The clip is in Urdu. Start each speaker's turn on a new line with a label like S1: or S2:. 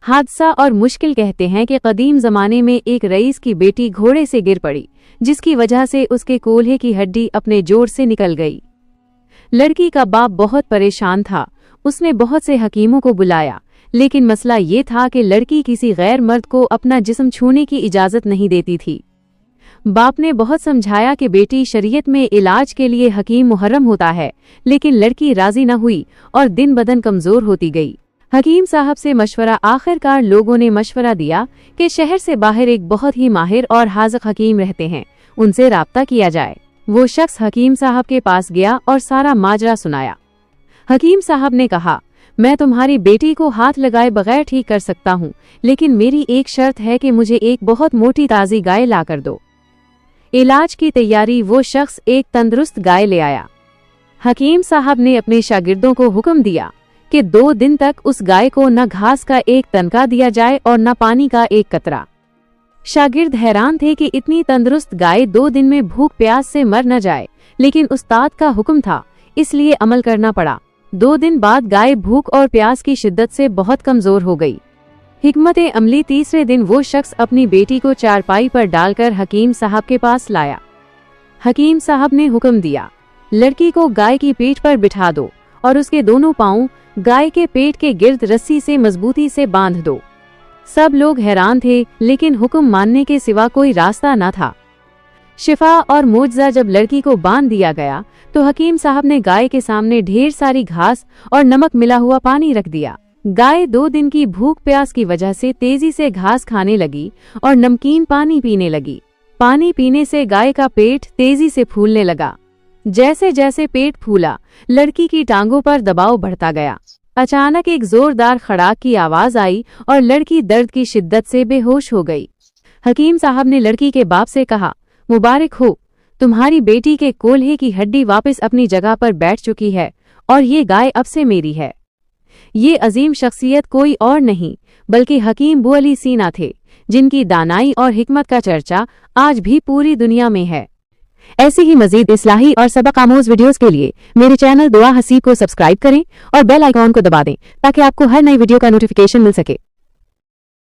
S1: حادثہ اور مشکل کہتے ہیں کہ قدیم زمانے میں ایک رئیس کی بیٹی گھوڑے سے گر پڑی، جس کی وجہ سے اس کے کولہے کی ہڈی اپنے جوڑ سے نکل گئی۔ لڑکی کا باپ بہت پریشان تھا، اس نے بہت سے حکیموں کو بلایا، لیکن مسئلہ یہ تھا کہ لڑکی کسی غیر مرد کو اپنا جسم چھونے کی اجازت نہیں دیتی تھی۔ باپ نے بہت سمجھایا کہ بیٹی شریعت میں علاج کے لیے حکیم محرم ہوتا ہے، لیکن لڑکی راضی نہ ہوئی اور دن بدن کمزور ہوتی گئی۔ حکیم صاحب سے مشورہ آخر کار لوگوں نے مشورہ دیا کہ شہر سے باہر ایک بہت ہی ماہر اور حاذق حکیم رہتے ہیں، ان سے رابطہ کیا جائے۔ وہ شخص حکیم صاحب کے پاس گیا اور سارا ماجرا سنایا۔ حکیم صاحب نے کہا، میں تمہاری بیٹی کو ہاتھ لگائے بغیر ٹھیک کر سکتا ہوں، لیکن میری ایک شرط ہے کہ مجھے ایک بہت موٹی تازی گائے لا کر دو۔ علاج کی تیاری وہ شخص ایک تندرست گائے لے آیا۔ حکیم صاحب نے اپنے شاگردوں کو حکم دیا کہ 2 دن تک اس گائے کو نہ گھاس کا ایک تنکا دیا جائے اور نہ پانی کا ایک قطرہ۔ شاگرد حیران تھے کہ اتنی تندرست گائے 2 دن میں بھوک پیاس سے مر نہ جائے، لیکن استاد کا حکم تھا، اس لیے عمل کرنا پڑا۔ 2 دن بعد گائے بھوک اور پیاس کی شدت سے بہت کمزور ہو گئی۔ حکمت عملی تیسرے دن وہ شخص اپنی بیٹی کو چارپائی پر ڈال کر حکیم صاحب کے پاس لایا۔ حکیم صاحب نے حکم دیا، لڑکی کو گائے کی پیٹھ پر بٹھا دو اور اس کے دونوں پاؤں گائے کے پیٹ کے گرد رسی سے مضبوطی سے باندھ دو۔ سب لوگ حیران تھے، لیکن حکم ماننے کے سوا کوئی راستہ نہ تھا۔ شفا اور معجزہ جب لڑکی کو باندھ دیا گیا تو حکیم صاحب نے گائے کے سامنے ڈھیر ساری گھاس اور نمک ملا ہوا پانی رکھ دیا۔ گائے 2 دن کی بھوک پیاس کی وجہ سے تیزی سے گھاس کھانے لگی اور نمکین پانی پینے لگی۔ پانی پینے سے گائے کا پیٹ تیزی سے پھولنے لگا۔ جیسے جیسے پیٹ پھولا، لڑکی کی ٹانگوں پر دباؤ بڑھتا گیا۔ اچانک ایک زوردار کھڑاک کی آواز آئی اور لڑکی درد کی شدت سے بے ہوش ہو گئی۔ حکیم صاحب نے لڑکی کے باپ سے کہا، مبارک ہو، تمہاری بیٹی کے کولہے کی ہڈی واپس اپنی جگہ پر بیٹھ چکی ہے اور یہ گائے اب سے میری ہے۔ یہ عظیم شخصیت کوئی اور نہیں بلکہ حکیم بو علی سینا تھے، جن کی دانائی اور حکمت کا چرچا آج بھی پوری دنیا میں ہے۔ ایسی ہی مزید اصلاحی اور سبق آموز ویڈیوز کے لیے میرے چینل دعا حسیب کو سبسکرائب کریں اور بیل آئیکن کو دبا دیں تاکہ آپ کو ہر نئی ویڈیو کا نوٹیفیکیشن مل سکے۔